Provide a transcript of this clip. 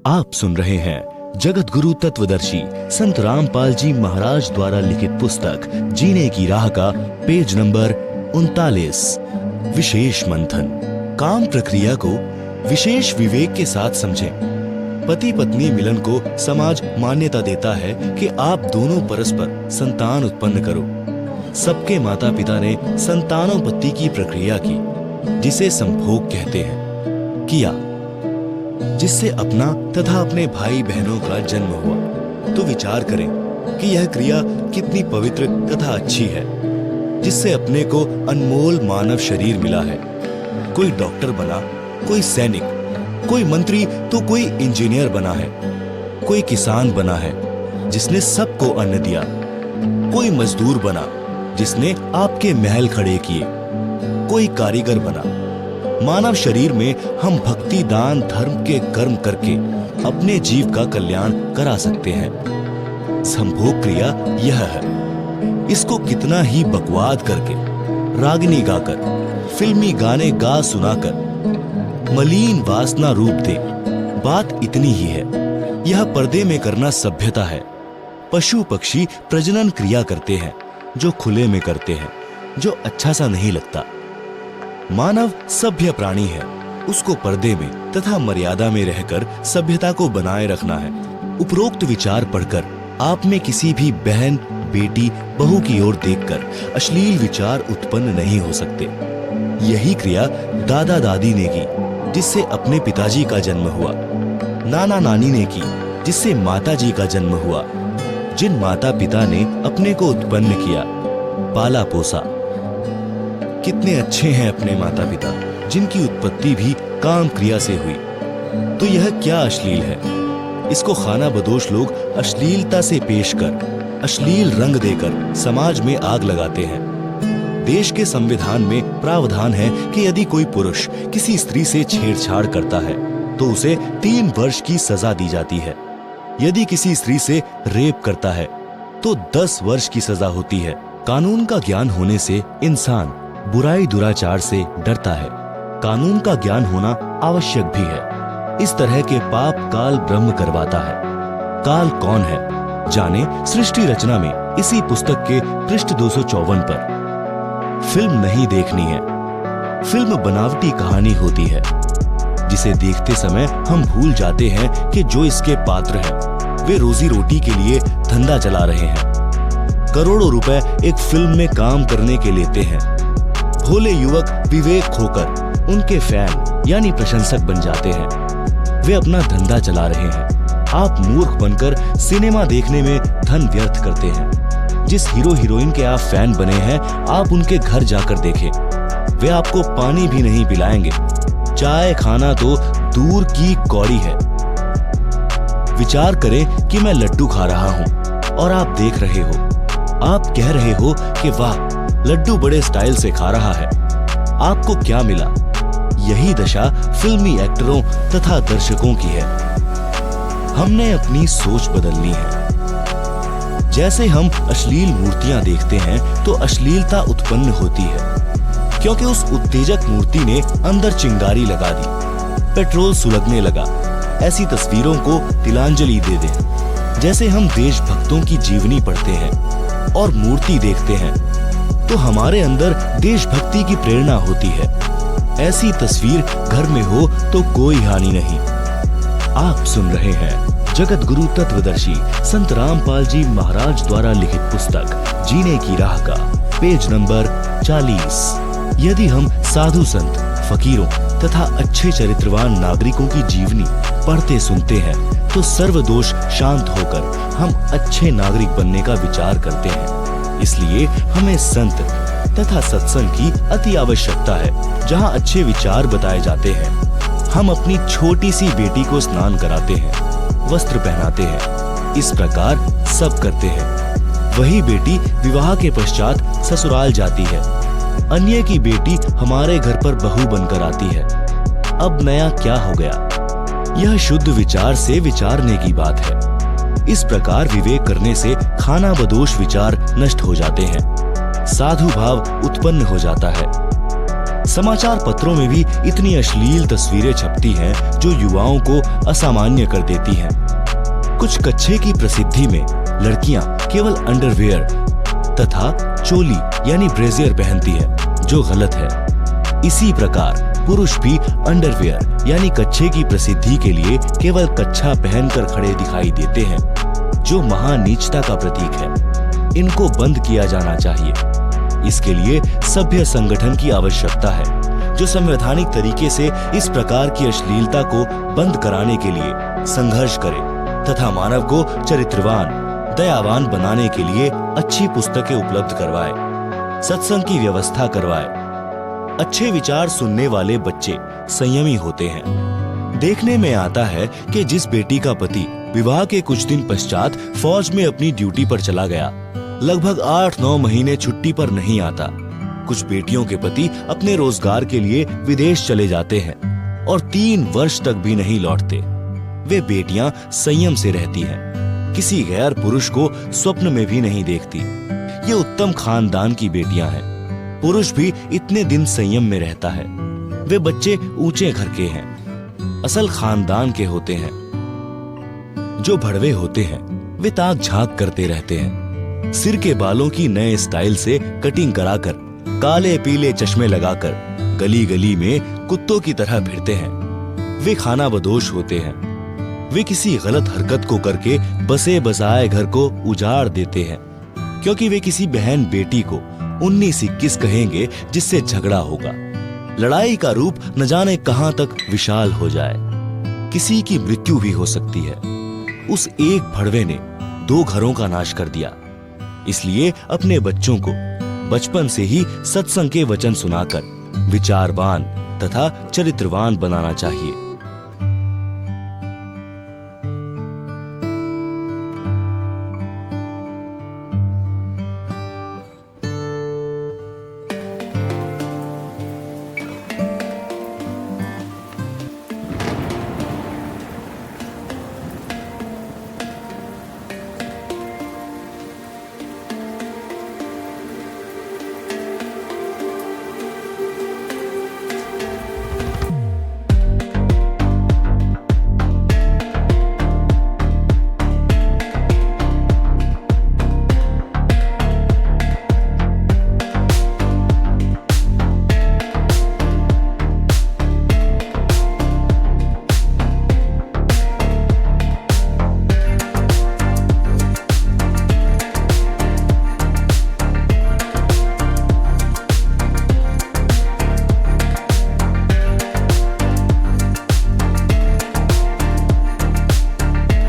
आप सुन रहे हैं जगत गुरु तत्वदर्शी संत रामपाल जी महाराज द्वारा लिखित पुस्तक जीने की राह का पेज नंबर 39 विशेष मंथन। काम प्रक्रिया को विशेष विवेक के साथ समझें। पति पत्नी मिलन को समाज मान्यता देता है कि आप दोनों परस्पर संतान उत्पन्न करो। सबके माता पिता ने संतानोत्पत्ति की प्रक्रिया की, जिसे संभोग कहते हैं, किया, जिससे अपना तथा अपने भाई बहनों का जन्म हुआ। तो विचार करें कि यह क्रिया कितनी पवित्र तथा अच्छी है, जिससे अपने को अनमोल मानव शरीर मिला है। कोई डॉक्टर बना, कोई सैनिक, कोई मंत्री तो कोई इंजीनियर बना है, कोई किसान बना है जिसने सबको अन्न दिया, कोई मजदूर बना जिसने आपके महल खड़े किए, कोई कारीगर बना। मानव शरीर में हम भक्ति, दान, धर्म के कर्म करके अपने जीव का कल्याण करा सकते हैं। संभोग क्रिया यह है। इसको कितना ही बकवाद करके, रागनी गाकर, फिल्मी गाने गा सुनाकर मलिन वासना रूप दे, बात इतनी ही है। यह पर्दे में करना सभ्यता है। पशु पक्षी प्रजनन क्रिया करते हैं जो खुले में करते हैं, जो अच्छा सा नहीं लगता। मानव सभ्य प्राणी है। उसको पर्दे में तथा मर्यादा में रहकर सभ्यता को बनाए रखना है। उपरोक्त विचार पढ़कर आप में किसी भी बहन, बेटी, बहू की ओर देखकर अश्लील विचार उत्पन्न नहीं हो सकते। यही क्रिया दादा दादी ने की, जिससे अपने पिताजी का जन्म हुआ। नाना नानी ने की, जिससे माता जी का जन्म हुआ। जिन माता पिता ने अपने को उत्पन्न किया, पाला पोसा। कितने अच्छे हैं अपने माता पिता, जिनकी उत्पत्ति भी काम क्रिया से हुई। तो यह क्या अश्लील है? इसको खाना बदोश लोग अश्लीलता से पेश कर, अश्लील रंग देकर समाज में आग लगाते हैं। देश के संविधान में प्रावधान है कि यदि कोई पुरुष किसी स्त्री से छेड़छाड़ करता है तो उसे 3 वर्ष की सजा दी जाती है। यदि किसी स्त्री से रेप करता है तो 10 वर्ष की सजा होती है। कानून का ज्ञान होने से इंसान बुराई दुराचार से डरता है। कानून का ज्ञान होना आवश्यक भी है। इस तरह के पाप काल ब्रह्म करवाता है। काल कौन है जाने सृष्टि रचना में इसी पुस्तक के पृष्ठ 254 पर। फिल्म नहीं देखनी है। फिल्म बनावटी कहानी होती है, जिसे देखते समय हम भूल जाते हैं कि जो इसके पात्र हैं वे रोजी रोटी के लिए धंधा चला रहे हैं। करोड़ों रुपए एक फिल्म में काम करने के लेते हैं। भोले युवक विवेक खोकर उनके फैन यानी प्रशंसक बन जाते हैं। वे अपना धंधा चला रहे हैं। आप मूर्ख बनकर सिनेमा देखने में धन व्यर्थ करते हैं। जिस हीरो हीरोइन के आप फैन बने हैं, आप उनके घर जाकर देखें। वे आपको पानी भी नहीं पिलाएंगे। चाय खाना तो दूर की कौड़ी है। विचार करें कि मैं लड्डू खा रहा हूं और आप देख रहे हो। आप कह रहे हो कि वाह, लड्डू बड़े स्टाइल से खा रहा है। आपको क्या मिला? यही दशा फिल्मी एक्टरों तथा दर्शकों की है। हमने अपनी सोच बदलनी है। जैसे हम अश्लील मूर्तियां देखते हैं तो अश्लीलता उत्पन्न होती है, क्योंकि उस उत्तेजक मूर्ति ने अंदर चिंगारी लगा दी, पेट्रोल सुलगने लगा। ऐसी तस्वीरों को तिलांजलि दे दें। जैसे हम देशभक्तों की जीवनी पढ़ते हैं और मूर्ति देखते हैं तो हमारे अंदर देशभक्ति की प्रेरणा होती है। ऐसी तस्वीर घर में हो तो कोई हानि नहीं। आप सुन रहे हैं जगत गुरु तत्वदर्शी संत रामपाल जी महाराज द्वारा लिखित पुस्तक जीने की राह का पेज नंबर 40। यदि हम साधु संत, फकीरों तथा अच्छे चरित्रवान नागरिकों की जीवनी पढ़ते सुनते हैं तो सर्वदोष शांत होकर हम अच्छे नागरिक बनने का विचार करते हैं। इसलिए हमें संत तथा सत्संग की अति आवश्यकता है। जहाँ अच्छे विचार बताए जाते हैं, हम अपनी छोटी सी बेटी को स्नान कराते हैं, वस्त्र पहनाते हैं। इस प्रकार सब करते हैं। वही बेटी विवाह के पश्चात ससुराल जाती है। अन्य की बेटी हमारे घर पर बहू बनकर आती है। अब नया क्या हो गया? यह शुद्ध विचार से विचारने की बात है। इस प्रकार विवेक करने से खाना बदोश विचार नष्ट हो जाते हैं। साधु भाव उत्पन्न हो जाता है। समाचार पत्रों में भी इतनी अश्लील तस्वीरें छपती हैं जो युवाओं को असामान्य कर देती हैं। कुछ कच्छे की प्रसिद्धि में लड़कियां केवल अंडरवियर तथा चोली यानी ब्रेजियर पहनती है, जो गलत है। इसी प्रकार पुरुष भी अंडरवियर यानी कच्छे की प्रसिद्धि के लिए केवल कच्छा पहनकर खड़े दिखाई देते हैं, जो महानीचता का प्रतीक है। इनको बंद किया जाना चाहिए। इसके लिए सभ्य संगठन की आवश्यकता है, जो संवैधानिक तरीके से इस प्रकार की अश्लीलता को बंद कराने के लिए संघर्ष करे तथा मानव को चरित्रवान, दयावान बनाने के लिए अच्छी पुस्तकें उपलब्ध करवाए, सत्संग की व्यवस्था करवाए। अच्छे विचार सुनने वाले बच्चे संयमी होते हैं। देखने में आता है कि जिस बेटी का पति विवाह के कुछ दिन पश्चात फौज में अपनी ड्यूटी पर चला गया, लगभग 8-9 महीने छुट्टी पर नहीं आता। कुछ बेटियों के पति अपने रोजगार के लिए विदेश चले जाते हैं और 3 वर्ष तक भी नहीं लौटते। वे बेटियां संयम से रहती हैं, किसी गैर पुरुष को स्वप्न में भी नहीं देखती। ये उत्तम खानदान की बेटियां हैं। पुरुष भी इतने दिन संयम में रहता है। वे बच्चे ऊंचे घर के हैं, असल खानदान के होते हैं। जो भड़वे होते हैं वे ताक झांक करते रहते हैं। सिर के बालों की नए स्टाइल से कटिंग कराकर, काले पीले चश्मे लगाकर गली गली में कुत्तों की तरह फिरते हैं। वे खाना बदोश होते हैं। वे किसी गलत हरकत को करके बसे बसाए घर को उजाड़ देते हैं, क्योंकि वे किसी बहन बेटी को 19-21 कहेंगे, जिससे झगड़ा होगा। लड़ाई का रूप न जाने कहां तक विशाल हो जाए। किसी की मृत्यु भी हो सकती है। उस एक भड़वे ने 2 घरों का नाश कर दिया। इसलिए अपने बच्चों को बचपन से ही सत्संग के वचन सुनाकर विचारवान तथा चरित्रवान बनाना चाहिए।